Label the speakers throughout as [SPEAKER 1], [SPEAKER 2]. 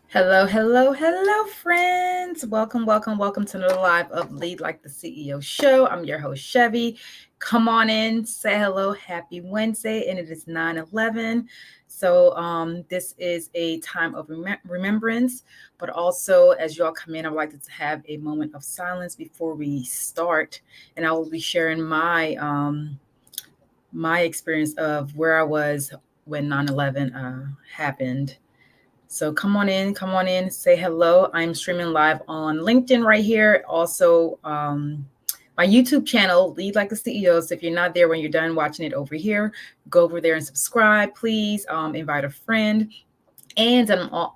[SPEAKER 1] Hello, hello, hello, friends. Welcome to another live of Lead Like the CEO show. I'm your host, Shevvy. Come on in, say hello, happy Wednesday, and it is 9/11. So, this is a time of remembrance, but also as you all come in, I would like to have a moment of silence before we start, and I will be sharing my experience of where I was when 9/11 happened. So come on in, say hello. I'm streaming live on LinkedIn right here. Also, my YouTube channel, Lead Like a CEO. So if you're not there when you're done watching it over here, go over there and subscribe, please. Invite a friend. And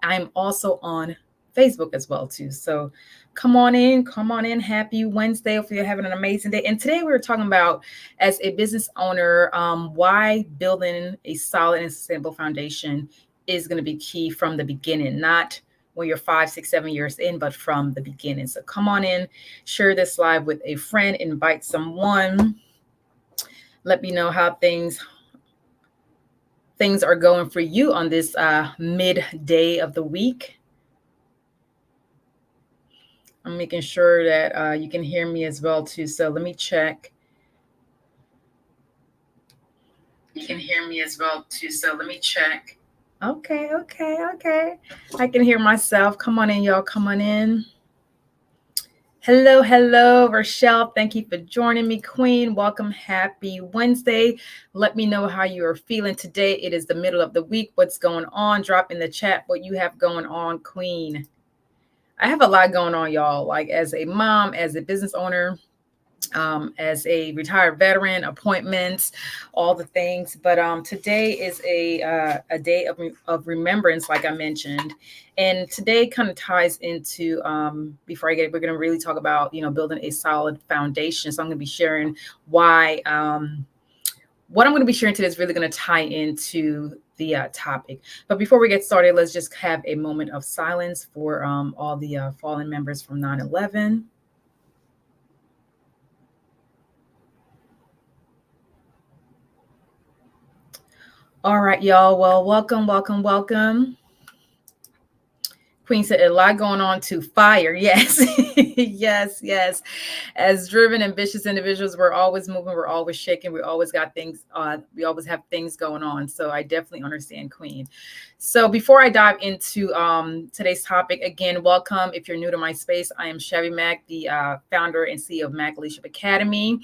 [SPEAKER 1] I'm also on Facebook as well, too. So come on in, come on in. Happy Wednesday. Hopefully you're having an amazing day. And today we were talking about, as a business owner, why building a solid and sustainable foundation is going to be key from the beginning, not when you're 5, 6, 7 years in, but from the beginning. So come on in, share this live with a friend, invite someone. Let me know how things are going for you on this midday of the week. I'm making sure that you can hear me as well too. So let me check. You can hear me as well too. So let me check. Okay. I can hear myself. Come on in, y'all. Come on in. Hello, Rochelle. Thank you for joining me, Queen. Welcome. Happy Wednesday. Let me know how you are feeling today. It is the middle of the week. What's going on? Drop in the chat what you have going on, Queen. I have a lot going on, y'all. Like as a mom, as a business owner, as a retired veteran, appointments, all the things. But today is a day of remembrance, like I mentioned. And today kind of ties into, we're going to really talk about, building a solid foundation. So I'm going to be sharing why, what I'm going to be sharing today is really going to tie into the topic. But before we get started, let's just have a moment of silence for all the fallen members from 9/11. All right, y'all. Well, welcome. Queen said a lot going on to fire. Yes, yes. As driven, ambitious individuals, we're always moving, we're always shaking, we always got things, we always have things going on. So I definitely understand, Queen. So before I dive into today's topic, again, welcome. If you're new to my space, I am Shevvy Mack, the founder and CEO of Mack Leadership Academy.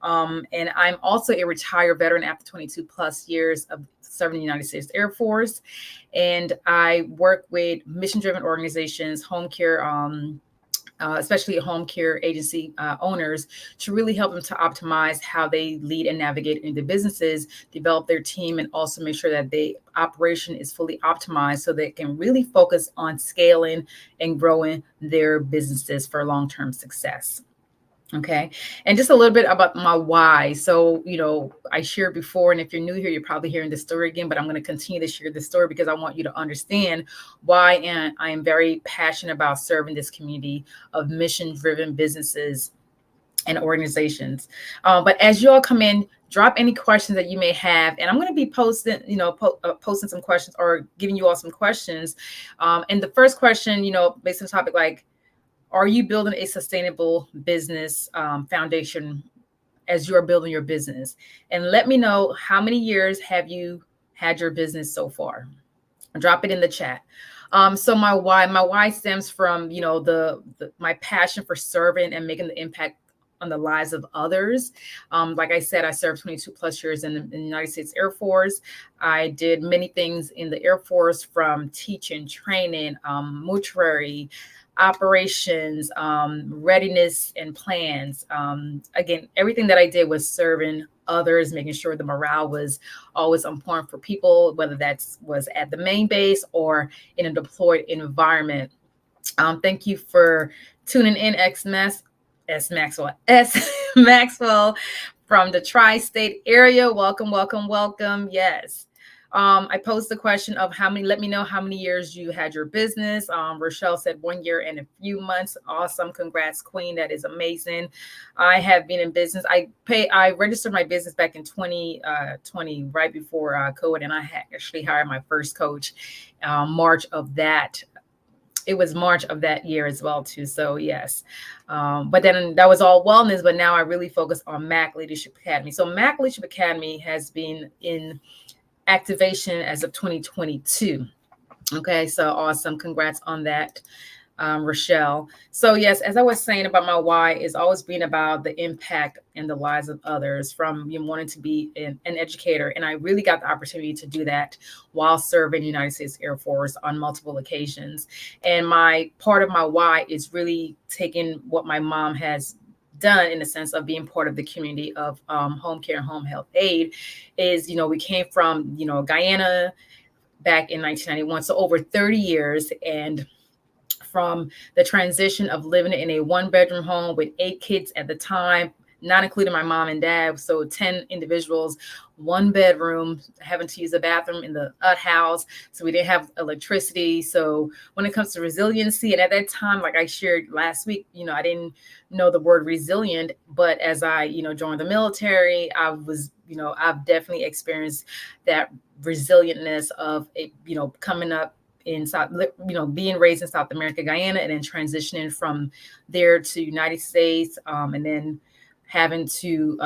[SPEAKER 1] And I'm also a retired veteran after 22 plus years of serving the United States Air Force. And I work with mission-driven organizations, home care, especially home care agency owners, to really help them to optimize how they lead and navigate in their businesses, develop their team, and also make sure that the operation is fully optimized so they can really focus on scaling and growing their businesses for long-term success. Okay. And just a little bit about my why. So, I shared before, and if you're new here, you're probably hearing this story again, but I'm going to continue to share this story because I want you to understand why I am very passionate about serving this community of mission-driven businesses and organizations. But as you all come in, drop any questions that you may have, and I'm going to be posting, posting some questions or giving you all some questions. And the first question, based on the topic, like, are you building a sustainable business foundation as you're building your business? And let me know, how many years have you had your business so far? Drop it in the chat. So my why stems from, my passion for serving and making the impact on the lives of others. Like I said, I served 22 plus years in the United States Air Force. I did many things in the Air Force, from teaching, training, mortuary, operations, readiness and plans. Again, everything that I did was serving others, making sure the morale was always on point for people, whether that was at the main base or in a deployed environment. Thank you for tuning in, S Maxwell from the tri-state area. Welcome. Yes. I posed the question of let me know how many years you had your business. Rochelle said 1 year and a few months. Awesome. Congrats, Queen. That is amazing. I have been in business. I registered my business back in 2020, right before COVID. And I actually hired my first coach, March of that it was March of that year as well too. So yes, but then that was all wellness. But now I really focus on Mac Leadership Academy. So Mac Leadership Academy has been in activation as of 2022. Okay, so awesome. Congrats on that, Rochelle. So yes, as I was saying about my why, is always being about the impact in the lives of others, from wanting to be an educator. And I really got the opportunity to do that while serving the United States Air Force on multiple occasions. And my part of my why is really taking what my mom has done in the sense of being part of the community of home care and home health aid. Is, we came from, Guyana back in 1991, so over 30 years. And from the transition of living in a one-bedroom home with 8 kids at the time, not including my mom and dad, so 10 individuals, 1 bedroom, having to use a bathroom in the house, so we didn't have electricity. So when it comes to resiliency, and at that time, like I shared last week, I didn't know the word resilient, but as I, joined the military, I was, I've definitely experienced that resilientness of, coming up in South, being raised in South America, Guyana, and then transitioning from there to United States, and then having to,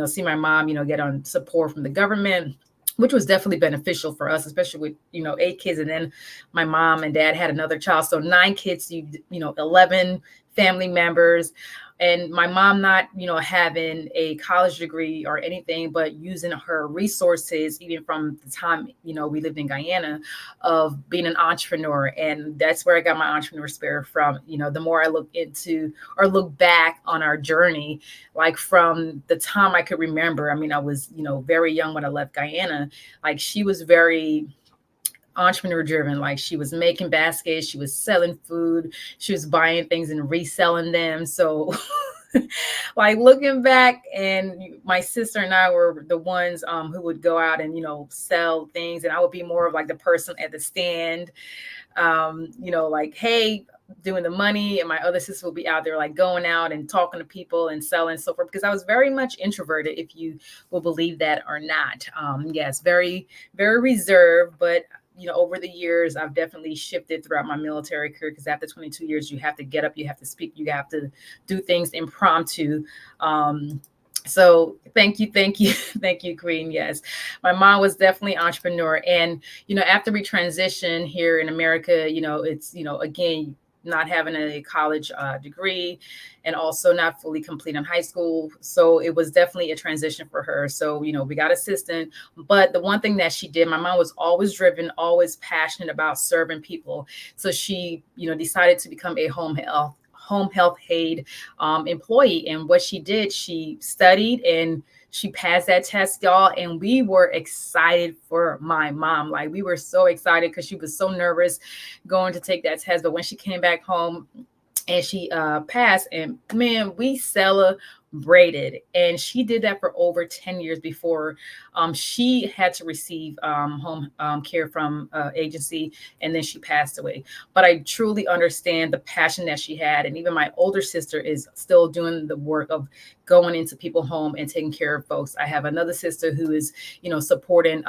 [SPEAKER 1] see my mom, get on support from the government, which was definitely beneficial for us, especially with, 8 kids. And then my mom and dad had another child. So 9 kids, 11 family members. And my mom not, having a college degree or anything, but using her resources, even from the time, we lived in Guyana, of being an entrepreneur. And that's where I got my entrepreneur spirit from. The more I look into or look back on our journey, like from the time I could remember, I was, very young when I left Guyana. Like, she was very entrepreneur driven. Like, she was making baskets, she was selling food, she was buying things and reselling them. So like, looking back, and my sister and I were the ones who would go out and sell things, and I would be more of like the person at the stand, like, hey, doing the money, and my other sister will be out there like going out and talking to people and selling and so forth, because I was very much introverted, if you will believe that or not. Yes, very, very reserved, but over the years, I've definitely shifted throughout my military career, because after 22 years, you have to get up, you have to speak, you have to do things impromptu. So thank you, thank you, Queen. Yes, my mom was definitely an entrepreneur. And, after we transitioned here in America, it's, again, not having a college degree, and also not fully completing high school. So it was definitely a transition for her. So, we got assistant, but the one thing that she did, my mom was always driven, always passionate about serving people. So she, decided to become a home health aid employee. And what she did, she studied and she passed that test, y'all. And we were excited for my mom. Like, we were so excited, because she was so nervous going to take that test. But when she came back home and she passed, and man, we celebrated. And she did that for over 10 years before she had to receive home care from agency, and then she passed away. But I truly understand the passion that she had. And even my older sister is still doing the work of going into people's home and taking care of folks. I have another sister who is, supporting,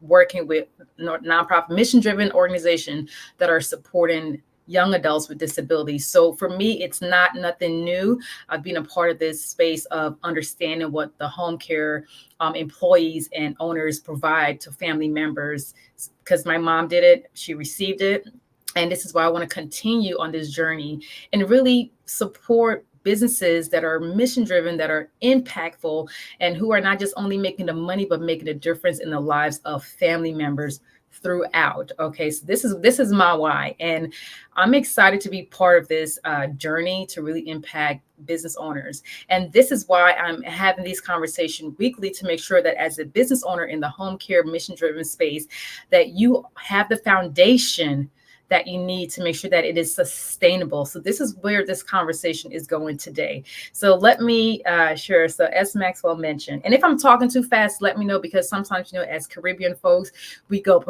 [SPEAKER 1] working with nonprofit mission-driven organization that are supporting young adults with disabilities. So for me, it's not nothing new. I've been a part of this space of understanding what the home care employees and owners provide to family members, because my mom did it, she received it. And this is why I want to continue on this journey and really support businesses that are mission driven, that are impactful, and who are not just only making the money, but making a difference in the lives of family members throughout. Okay, so this is my why, and I'm excited to be part of this journey to really impact business owners. And this is why I'm having these conversations weekly, to make sure that as a business owner in the home care mission driven space, that you have the foundation that you need to make sure that it is sustainable. So this is where this conversation is going today. So let me share. So as Maxwell mentioned, and if I'm talking too fast, let me know, because sometimes, as Caribbean folks, we go.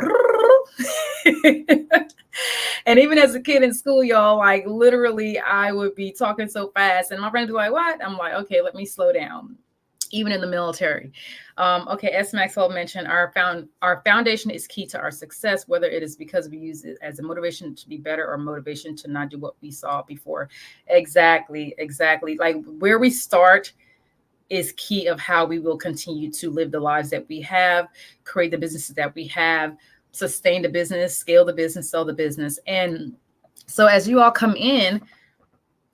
[SPEAKER 1] And even as a kid in school, y'all, like, literally, I would be talking so fast, and my friends would be like, what? I'm like, okay, let me slow down. even in the military. Okay, S. Maxwell mentioned our foundation is key to our success, whether it is because we use it as a motivation to be better or motivation to not do what we saw before. Exactly, exactly. Like where we start is key of how we will continue to live the lives that we have, create the businesses that we have, sustain the business, scale the business, sell the business. And so as you all come in,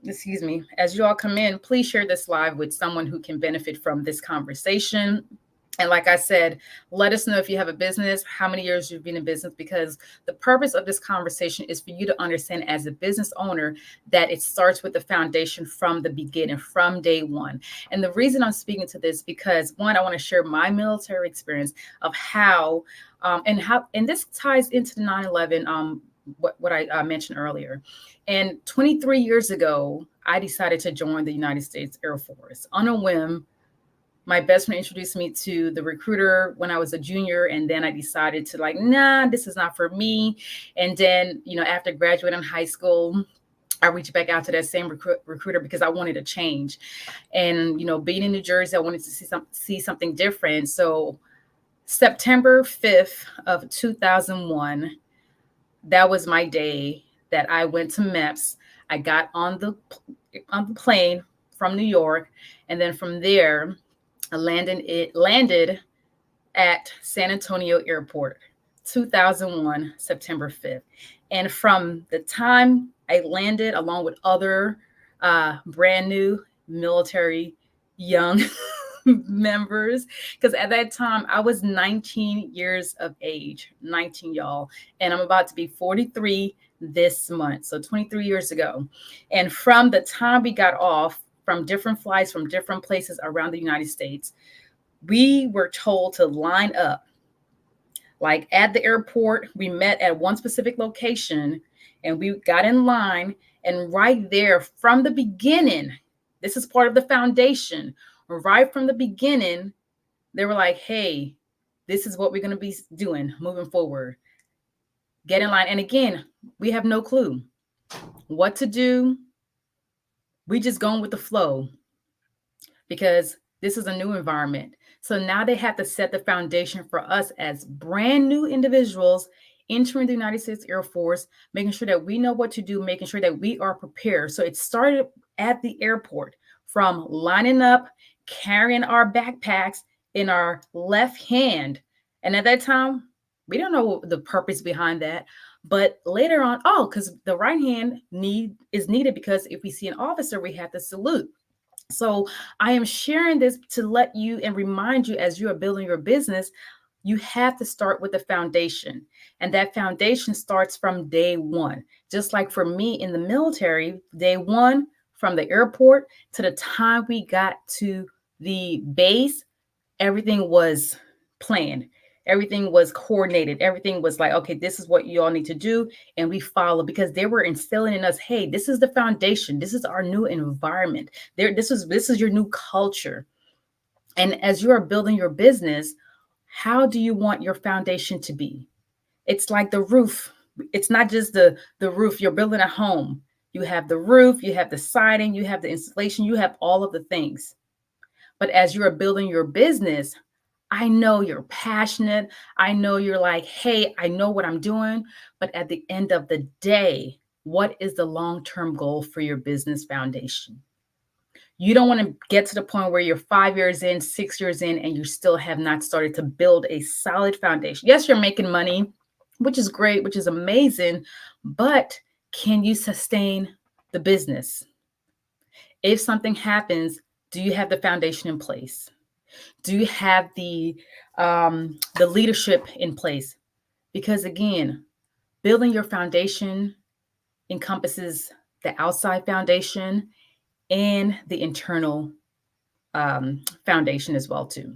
[SPEAKER 1] excuse me, as you all come in, please share this live with someone who can benefit from this conversation. And like I said, let us know if you have a business, how many years you've been in business, because the purpose of this conversation is for you to understand as a business owner that it starts with the foundation from the beginning, from day one. And the reason I'm speaking to this, because one, I want to share my military experience of how, and this ties into the 9/11, what I mentioned earlier. And 23 years ago, I decided to join the United States Air Force on a whim. My best friend introduced me to the recruiter when I was a junior. And then I decided to like, nah, this is not for me. And then, after graduating high school, I reached back out to that same recruiter because I wanted to change. And, being in New Jersey, I wanted to see something different. So September 5th of 2001, that was my day that I went to MEPS. I got on the plane from New York, and then from there, I landed at San Antonio Airport, 2001, September 5th. And from the time I landed, along with other brand new military young members, because at that time I was 19 years of age, 19, y'all, and I'm about to be 43 this month, so 23 years ago. And from the time we got off from different flights from different places around the United States, we were told to line up. Like at the airport, we met at one specific location and we got in line. And right there from the beginning, this is part of the foundation. Right from the beginning, they were like, hey, this is what we're going to be doing moving forward. Get in line. And again, we have no clue what to do. We just going with the flow because this is a new environment. So now they have to set the foundation for us as brand new individuals entering the United States Air Force, making sure that we know what to do, making sure that we are prepared. So it started at the airport from lining up, carrying our backpacks in our left hand. And at that time, we don't know the purpose behind that. But later on, because the right hand is needed because if we see an officer, we have to salute. So I am sharing this to let you and remind you as you are building your business, you have to start with the foundation. And that foundation starts from day one. Just like for me in the military, day one, from the airport to the time we got to the base, everything was planned. Everything was coordinated. Everything was like, okay, this is what you all need to do. And we follow because they were instilling in us, hey, this is the foundation. This is our new environment. This is your new culture. And as you are building your business, how do you want your foundation to be? It's like the roof. It's not just the roof. You're building a home. You have the roof, you have the siding, you have the installation, you have all of the things. But as you are building your business, I know you're passionate. I know you're like, hey, I know what I'm doing. But at the end of the day, what is the long-term goal for your business foundation? You don't want to get to the point where you're 5 years in, 6 years in, and you still have not started to build a solid foundation. Yes, you're making money, which is great, which is amazing, but can you sustain the business? If something happens, do you have the foundation in place? Do you have the leadership in place? Because again, building your foundation encompasses the outside foundation and the internal foundation as well too.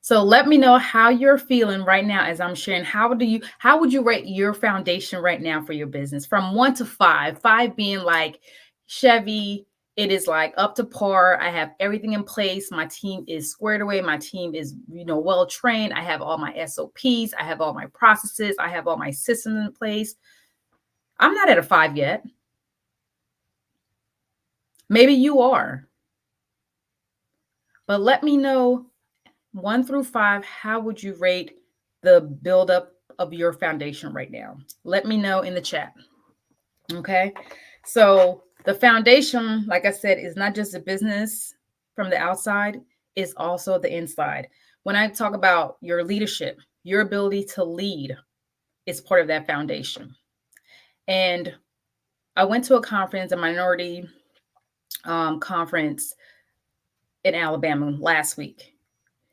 [SPEAKER 1] So let me know how you're feeling right now as I'm sharing. How would you rate your foundation right now for your business from 1 to 5? 5 being like, Shevvy, it is like up to par. I have everything in place. My team is squared away. My team is, well trained. I have all my SOPs. I have all my processes. I have all my systems in place. I'm not at a 5 yet. Maybe you are. But let me know 1 through 5, how would you rate the buildup of your foundation right now? Let me know in the chat. Okay. So the foundation, like I said, is not just a business from the outside, it's also the inside. When I talk about your leadership, your ability to lead is part of that foundation. And I went to a conference, a minority conference in Alabama last week,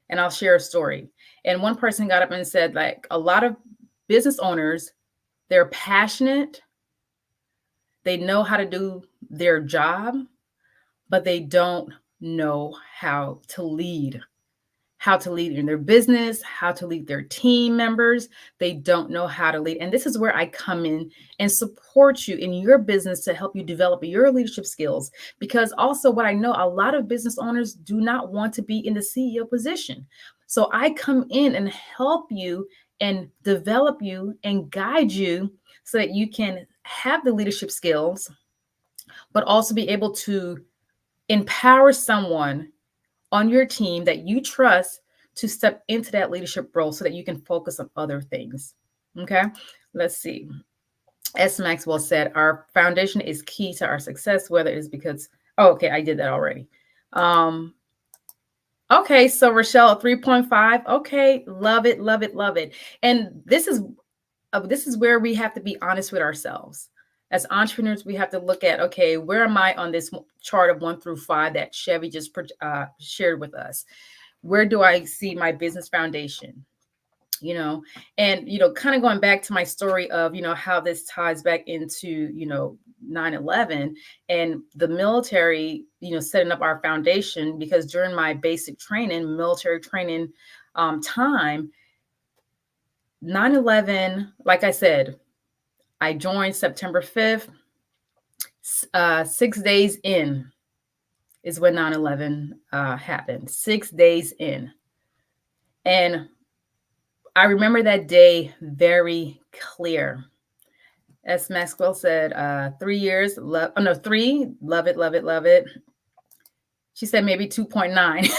[SPEAKER 1] and I'll share a story. And one person got up and said, like, a lot of business owners, they're passionate, they know how to do their job, but they don't know how to lead in their business, how to lead their team members. They don't know how to lead. And this is where I come in and support you in your business to help you develop your leadership skills. Because also, what I know, a lot of business owners do not want to be in the CEO position. So I come in and help you and develop you and guide you so that you can have the leadership skills, but also be able to empower someone on your team that you trust to step into that leadership role so that you can focus on other things. Okay, let's see. S. Maxwell said, our foundation is key to our success, whether it's because, oh, okay, I did that already. Okay, so Rochelle, 3.5. Okay, love it, love it, love it. And this is where we have to be honest with ourselves. As entrepreneurs, we have to look at, okay, where am I on this chart of 1 through 5 that Shevvy just shared with us? Where do I see my business foundation? And kind of going back to my story of how this ties back into 9/11 and the military, setting up our foundation, because during my basic training, military training time, 9/11, like I said, I joined September 5th. 6 days in is when 9/11 happened. 6 days in. And I remember that day very clear. As Maxwell said, 3 years, three, love it, love it, love it. She said maybe 2.9.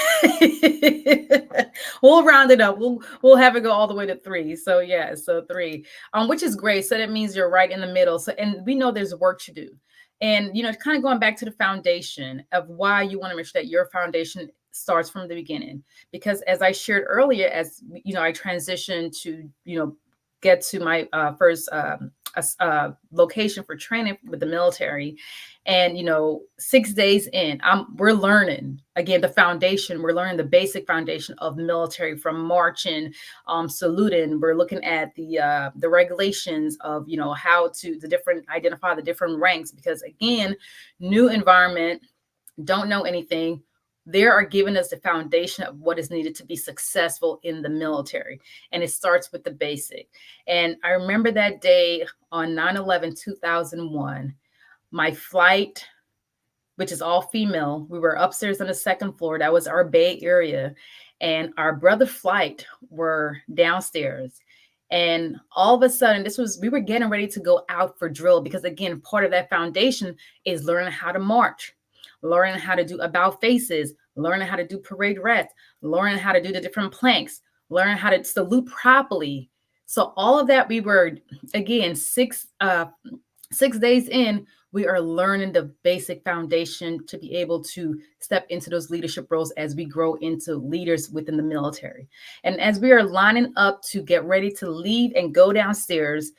[SPEAKER 1] We'll round it up. We'll have it go all the way to 3. So yeah, so 3, which is great. So that means you're right in the middle. So, and we know there's work to do. And kind of going back to the foundation of why you want to make sure that your foundation starts from the beginning. Because as I shared earlier, as I transitioned to get to my first location for training with the military. And 6 days in, we're learning again the foundation. We're learning the basic foundation of military, from marching, saluting. We're looking at the regulations of how to identify the different ranks, because again, new environment, don't know anything. They are giving us the foundation of what is needed to be successful in the military. And it starts with the basic. And I remember that day on 9/11/2001, my flight, which is all female, we were upstairs on the second floor. That was our Bay Area. And our brother flight were downstairs. And all of a sudden, we were getting ready to go out for drill, because again, part of that foundation is learning how to march, learning how to do about faces, learning how to do parade rest, learning how to do the different planks, learning how to salute properly. So all of that, we were, again, 6 days in, we are learning the basic foundation to be able to step into those leadership roles as we grow into leaders within the military. And as we are lining up to get ready to leave and go downstairs,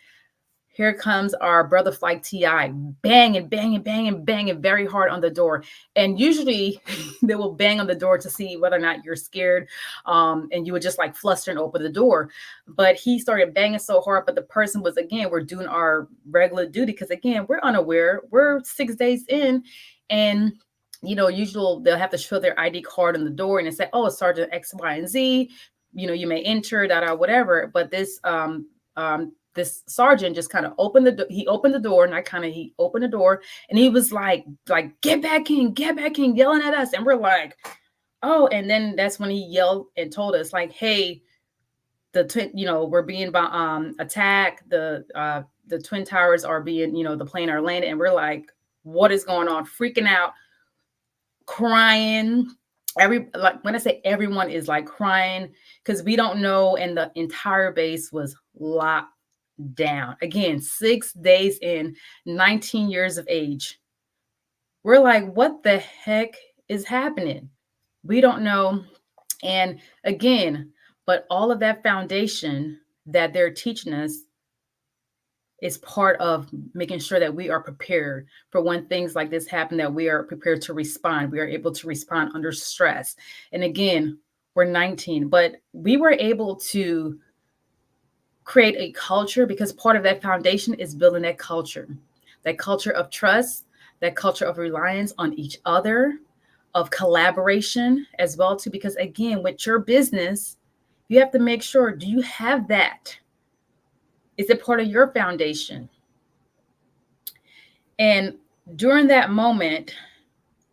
[SPEAKER 1] here comes our brother flight TI, banging, banging, banging, banging very hard on the door. And usually they will bang on the door to see whether or not you're scared. And you would just like fluster and open the door. But he started banging so hard. But the person was, again, we're doing our regular duty, because again, we're unaware. We're 6 days in. And usually they'll have to show their ID card on the door and they say, oh, Sergeant X, Y, and Z. You may enter, whatever. But this sergeant just kind of opened the door. He opened the door, and he opened the door, and he was like, get back in, yelling at us. And we're like, oh, and then that's when he yelled and told us, like, hey, we're being attacked. The Twin Towers are being, the plane are landing. And we're like, what is going on? Freaking out, crying. like when I say everyone is like crying because we don't know, and the entire base was locked down. Again, 6 days in, 19 years of age. We're like, what the heck is happening? We don't know. And again, but all of that foundation that they're teaching us is part of making sure that we are prepared for when things like this happen, that we are prepared to respond. We are able to respond under stress. And again, we're 19, but we were able to create a culture because part of that foundation is building that culture of trust, that culture of reliance on each other, of collaboration as well too. Because again, with your business, you have to make sure, do you have that? Is it part of your foundation? And during that moment,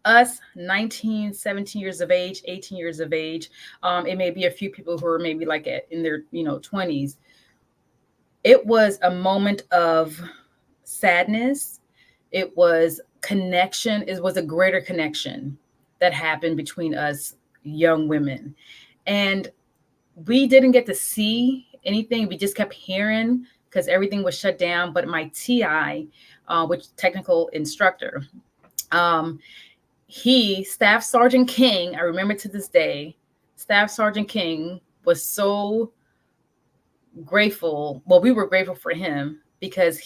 [SPEAKER 1] us 19, 17 years of age, 18 years of age, it may be a few people who are maybe like in their 20s. It was a moment of sadness. It was connection. It was a greater connection that happened between us young women. And we didn't get to see anything. We just kept hearing because everything was shut down. But my TI, which technical instructor, Staff Sergeant King, I remember to this day, Staff Sergeant King was so grateful. Well, we were grateful for him because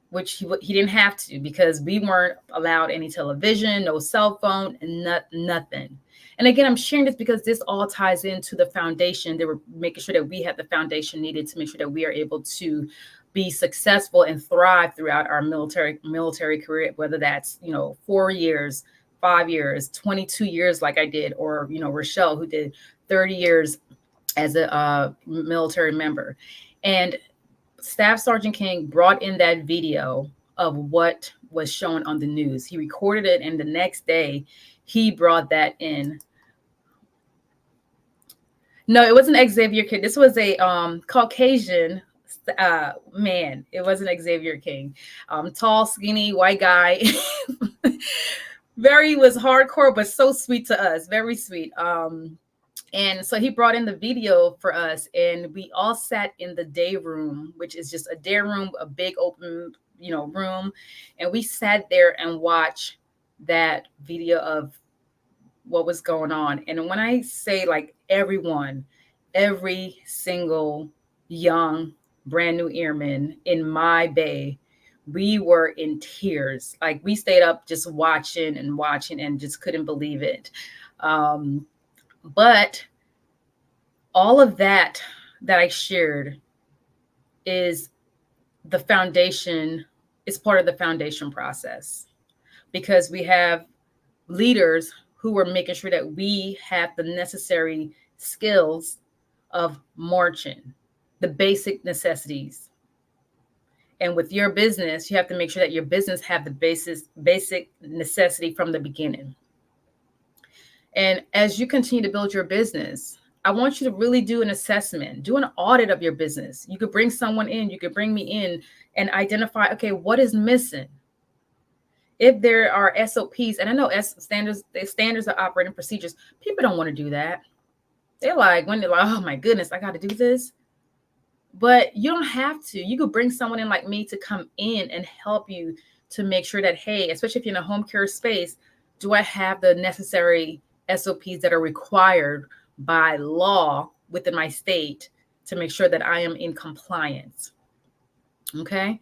[SPEAKER 1] which he didn't have to, because we weren't allowed any television, no cell phone, and nothing. And again, I'm sharing this because this all ties into the foundation. They were making sure that we had the foundation needed to make sure that we are able to be successful and thrive throughout our military career, whether that's 4 years, 5 years, 22 years like I did, or Rochelle, who did 30 years as a military member. And Staff Sergeant King brought in that video of what was shown on the news. He recorded it, and the next day he brought that in. No, it wasn't Xavier King. This was a Caucasian man. It wasn't Xavier King. Tall, skinny, white guy. Was hardcore, but so sweet to us. Very sweet. And so he brought in the video for us, and we all sat in the day room, which is just a day room, a big open, room. And we sat there and watched that video of what was going on. And when I say like everyone, every single young, brand new airman in my bay, we were in tears. Like we stayed up just watching and just couldn't believe it. But all of that I shared is the foundation, is part of the foundation process, because we have leaders who are making sure that we have the necessary skills of marching, the basic necessities. And with your business, you have to make sure that your business have the basic necessity from the beginning. And as you continue to build your business, I want you to really do an assessment, do an audit of your business. You could bring someone in, you could bring me in and identify, okay, what is missing? If there are SOPs, and I know standards of operating procedures, people don't want to do that. They're like, oh my goodness, I got to do this. But you don't have to. You could bring someone in like me to come in and help you to make sure that, hey, especially if you're in a home care space, do I have the necessary SOPs that are required by law within my state to make sure that I am in compliance? Okay.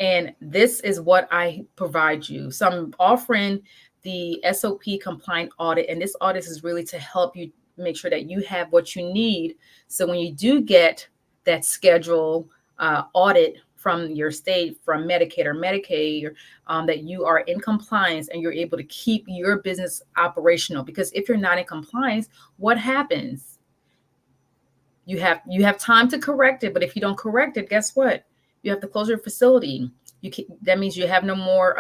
[SPEAKER 1] And this is what I provide you. So I'm offering the SOP-compliant audit. And this audit is really to help you make sure that you have what you need. So when you do get that schedule audit from your state, from Medicaid or Medicaid, that you are in compliance and you're able to keep your business operational. Because if you're not in compliance, what happens? You have time to correct it, but if you don't correct it, guess what? You have to close your facility. That means you have no more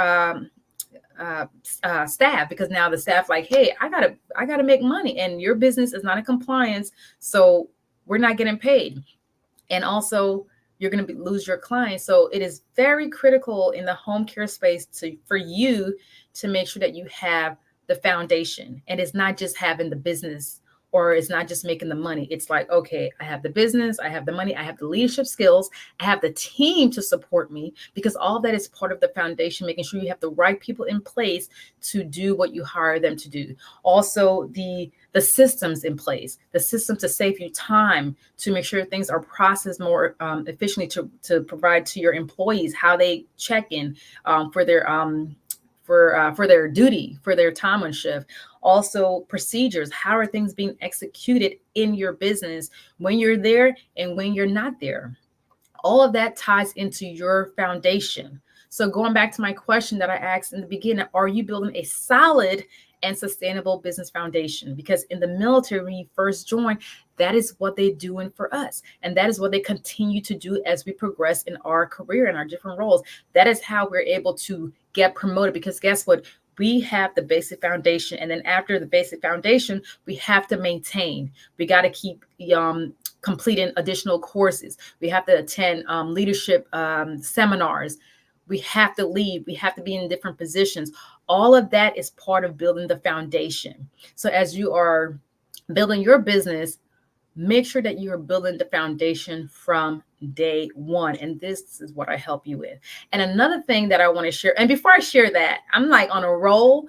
[SPEAKER 1] staff, because now the staff like, hey, I gotta make money, and your business is not in compliance, so we're not getting paid, and also you're going to lose your clients. So it is very critical in the home care space for you to make sure that you have the foundation. And it's not just having the business, or it's not just making the money. It's like, okay, I have the business, I have the money, I have the leadership skills, I have the team to support me, because all that is part of the foundation, making sure you have the right people in place to do what you hire them to do. Also, the systems in place, the system to save you time, to make sure things are processed more efficiently, to provide to your employees how they check in for their duty, for their time on shift. Also, procedures. How are things being executed in your business when you're there and when you're not there? All of that ties into your foundation. So going back to my question that I asked in the beginning, are you building a solid and sustainable business foundation? Because in the military, when you first join, that is what they're doing for us. And that is what they continue to do as we progress in our career and our different roles. That is how we're able to get promoted, because guess what? We have the basic foundation. And then after the basic foundation, we have to maintain. We got to keep completing additional courses. We have to attend leadership seminars. We have to lead. We have to be in different positions. All of that is part of building the foundation. So as you are building your business, make sure that you are building the foundation from day one. And this is what I help you with. And another thing that I want to share, and before I share that, I'm like on a roll.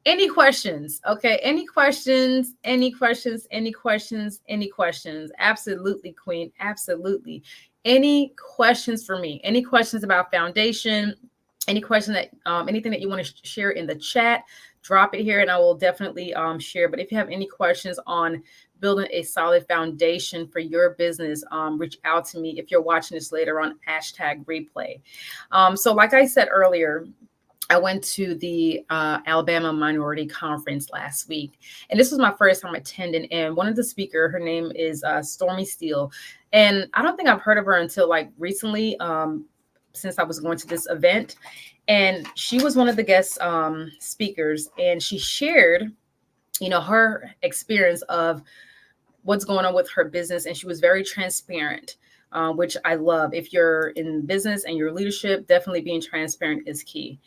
[SPEAKER 1] Any questions? Okay. Any questions? Any questions? Any questions? Any questions? Absolutely, Queen. Absolutely. Any questions for me? Any questions about foundation? Any question that anything that you want to share in the chat, drop it here and I will definitely share. But if you have any questions on building a solid foundation for your business, reach out to me if you're watching this later on #replay. So like I said earlier, I went to the Alabama Minority Conference last week, and this was my first time attending. And one of the speakers, her name is Stormy Steele. And I don't think I've heard of her until like recently, since I was going to this event. And she was one of the guest speakers, and she shared, her experience of what's going on with her business. And she was very transparent, which I love. If you're in business and your leadership, definitely being transparent is key.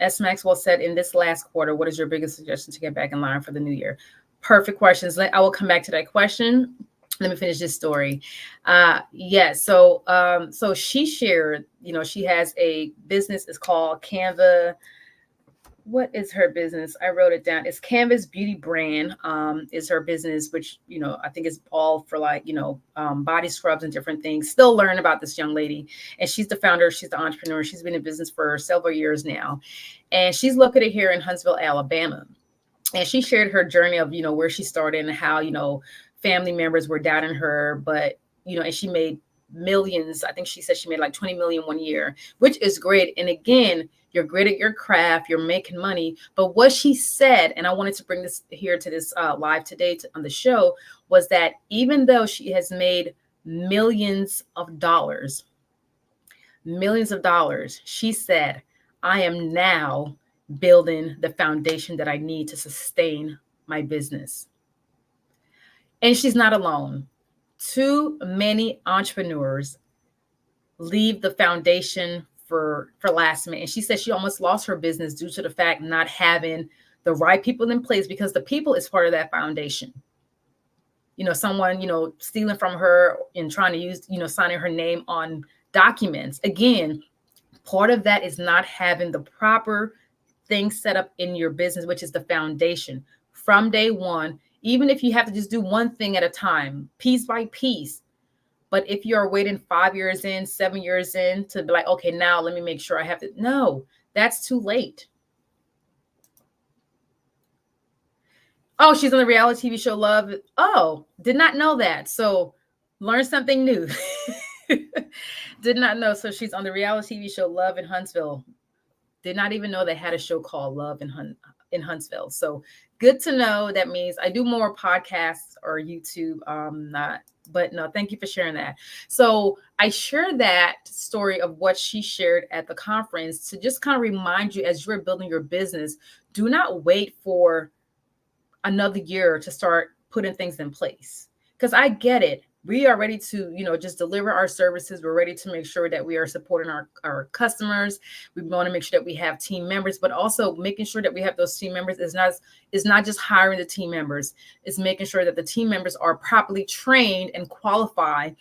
[SPEAKER 1] S. Maxwell said, in this last quarter, what is your biggest suggestion to get back in line for the new year? Perfect questions. I will come back to that question. Let me finish this story. So she shared, she has a business. It's called Canva. What is her business? I wrote it down. It's Canva's Beauty Brand is her business, which, I think is all for body scrubs and different things. Still learn about this young lady. And she's the founder. She's the entrepreneur. She's been in business for several years now. And she's located here in Huntsville, Alabama. And she shared her journey of, where she started and how, family members were doubting her, but, and she made millions. I think she said she made like 20 million one year, which is great. And again, you're great at your craft, you're making money. But what she said, and I wanted to bring this here to this live today on the show, was that even though she has made millions of dollars, she said, I am now building the foundation that I need to sustain my business. And she's not alone. Too many entrepreneurs leave the foundation for last minute. And she said she almost lost her business due to the fact not having the right people in place, because the people is part of that foundation. Someone, stealing from her and trying to use, signing her name on documents. Again, part of that is not having the proper things set up in your business, which is the foundation from day one. Even if you have to just do one thing at a time, piece by piece. But if you're waiting 5 years in, 7 years in to be like, okay, now let me make sure I have to. No, that's too late. Oh, she's on the reality TV show Love. Oh, did not know that. So learn something new. Did not know. So she's on the reality TV show Love in Huntsville. Did not even know they had a show called Love in Huntsville. So good to know. That means I do more podcasts or YouTube. But no, thank you for sharing that. So I share that story of what she shared at the conference to just kind of remind you, as you're building your business, do not wait for another year to start putting things in place. Because I get it. We are ready to, just deliver our services. We're ready to make sure that we are supporting our customers. We want to make sure that we have team members, but also making sure that we have those team members is not just hiring the team members. It's making sure that the team members are properly trained and qualified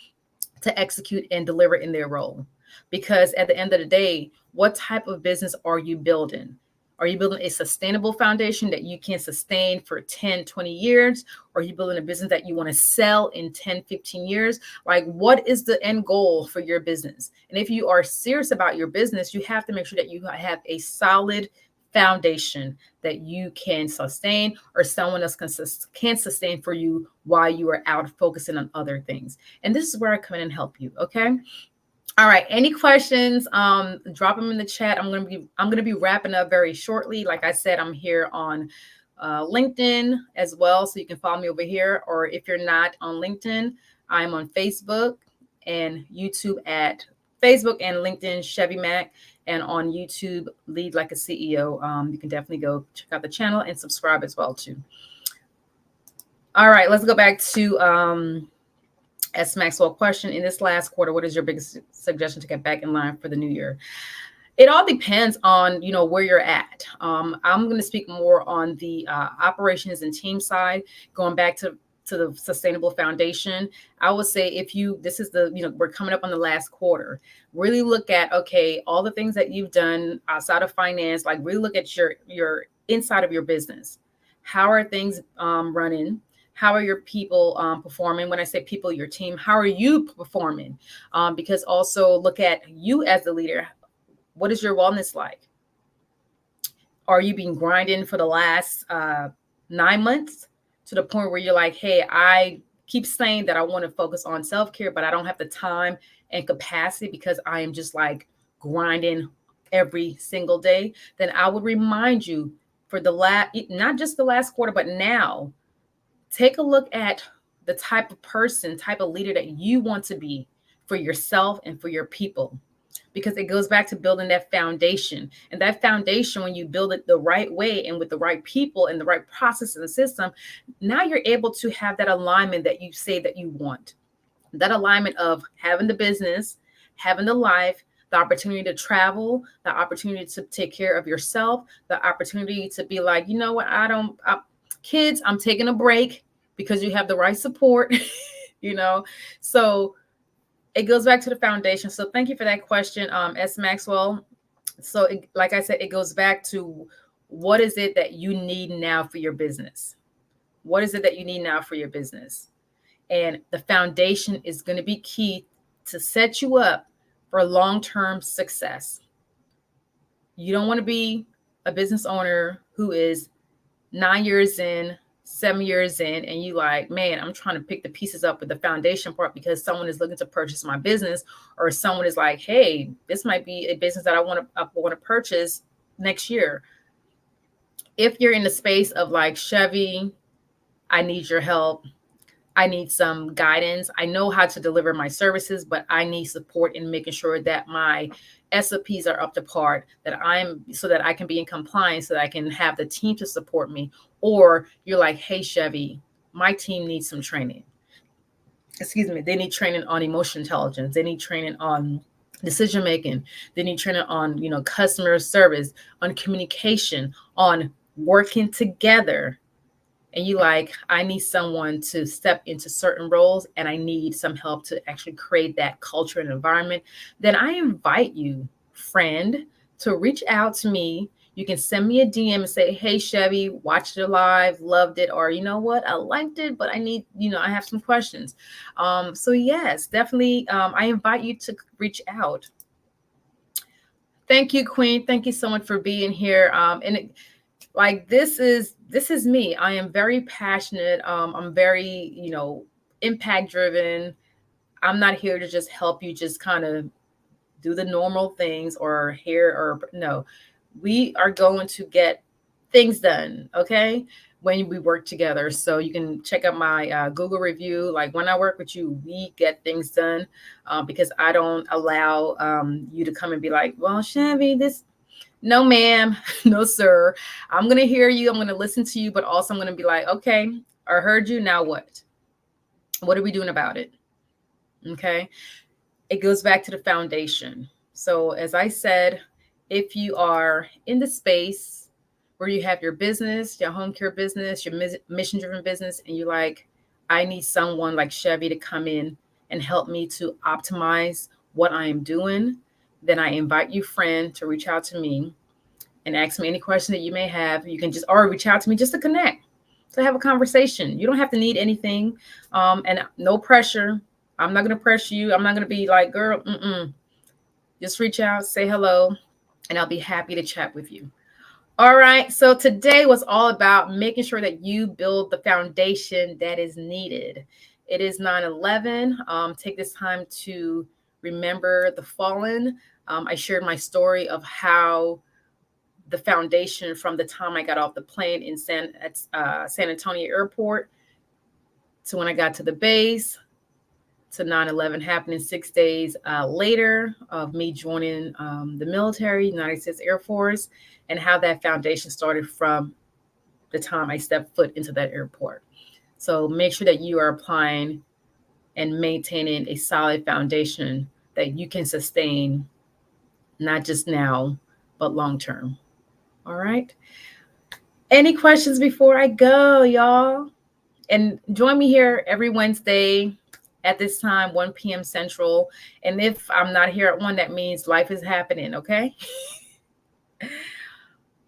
[SPEAKER 1] to execute and deliver in their role. Because at the end of the day, what type of business are you building? Are you building a sustainable foundation that you can sustain for 10, 20 years? Or are you building a business that you want to sell in 10, 15 years? Like, what is the end goal for your business? And if you are serious about your business, you have to make sure that you have a solid foundation that you can sustain, or someone else can sustain for you while you are out focusing on other things. And this is where I come in and help you. Okay. All right. Any questions? Drop them in the chat. I'm gonna be wrapping up very shortly. Like I said, I'm here on LinkedIn as well, so you can follow me over here. Or if you're not on LinkedIn, I'm on Facebook and YouTube at Facebook and LinkedIn Shevvy Mac, and on YouTube Lead Like a CEO. You can definitely go check out the channel and subscribe as well too. All right, let's go back to S. Maxwell question. In this last quarter, what is your biggest suggestion to get back in line for the new year? It all depends on, where you're at. I'm going to speak more on the operations and team side, going back to the sustainable foundation. I would say this is we're coming up on the last quarter. Really look at, okay, all the things that you've done outside of finance, like really look at your inside of your business. How are things running? How are your people performing? When I say people, your team, how are you performing? Because also look at you as the leader. What is your wellness like? Are you being grinding for the last 9 months to the point where you're like, hey, I keep saying that I want to focus on self-care, but I don't have the time and capacity because I am just like grinding every single day? Then I would remind you for not just the last quarter, but now, take a look at the type of person, type of leader that you want to be for yourself and for your people, because it goes back to building that foundation. And that foundation, when you build it the right way and with the right people and the right process and system, now you're able to have that alignment that you say that you want. That alignment of having the business, having the life, the opportunity to travel, the opportunity to take care of yourself, the opportunity to be like, you know what, kids, I'm taking a break, because you have the right support, So it goes back to the foundation. So thank you for that question, S. Maxwell. So like I said, it goes back to, what is it that you need now for your business? What is it that you need now for your business? And the foundation is going to be key to set you up for long-term success. You don't want to be a business owner who is 9 years in, 7 years in, and you like, man, I'm trying to pick the pieces up with the foundation part because someone is looking to purchase my business, or someone is like, hey, this might be a business that I want to purchase next year. If you're in the space of like, Shevvy, I need your help. I need some guidance. I know how to deliver my services, but I need support in making sure that my SOPs are up to par, so that I can be in compliance, so that I can have the team to support me. Or you're like, hey, Shevvy, my team needs some training. They need training on emotional intelligence. They need training on decision making. They need training on, customer service, on communication, on working together. And you like, I need someone to step into certain roles, and I need some help to actually create that culture and environment. Then I invite you, friend, to reach out to me. You can send me a DM and say, hey, Shevvy, watched it live, loved it. Or, you know what, I liked it, but I need, I have some questions. So yes, definitely. I invite you to reach out. Thank you, Queen. Thank you so much for being here. This is me. I am very passionate. I'm very, impact driven. I'm not here to just help you just kind of do the normal things no, we are going to get things done. Okay. When we work together. So you can check out my Google review. Like, when I work with you, we get things done, because I don't allow you to come and be like, well, Shevvy, no, ma'am. No, sir. I'm going to hear you. I'm going to listen to you, but also I'm going to be like, okay, I heard you. Now what? What are we doing about it? Okay. It goes back to the foundation. So, as I said, if you are in the space where you have your business, your home care business, your mission driven business, and you're like, I need someone like Shevvy to come in and help me to optimize what I am doing, then I invite you, friend, to reach out to me and ask me any question that you may have. You can just, or reach out to me just to connect, to have a conversation. You don't have to need anything, and no pressure. I'm not going to pressure you. I'm not going to be like, girl, just reach out, say hello, and I'll be happy to chat with you. All right. So today was all about making sure that you build the foundation that is needed. It is 9/11. Take this time to remember the fallen. I shared my story of how the foundation from the time I got off the plane in San Antonio Airport to when I got to the base to 9/11 happening 6 days later of me joining the military, United States Air Force, and how that foundation started from the time I stepped foot into that airport. So make sure that you are applying and maintaining a solid foundation that you can sustain, not just now, but long term. All right. Any questions before I go, y'all? And join me here every Wednesday at this time, 1 p.m. Central. And if I'm not here at 1, that means life is happening, okay?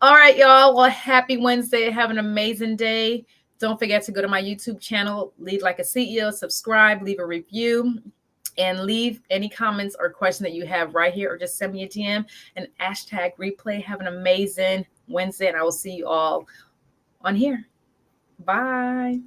[SPEAKER 1] All right, y'all. Well, happy Wednesday. Have an amazing day. Don't forget to go to my YouTube channel, Lead Like a CEO, subscribe, leave a review, and leave any comments or question that you have right here, or just send me a DM and hashtag replay. Have an amazing Wednesday, and I will see you all on here. Bye.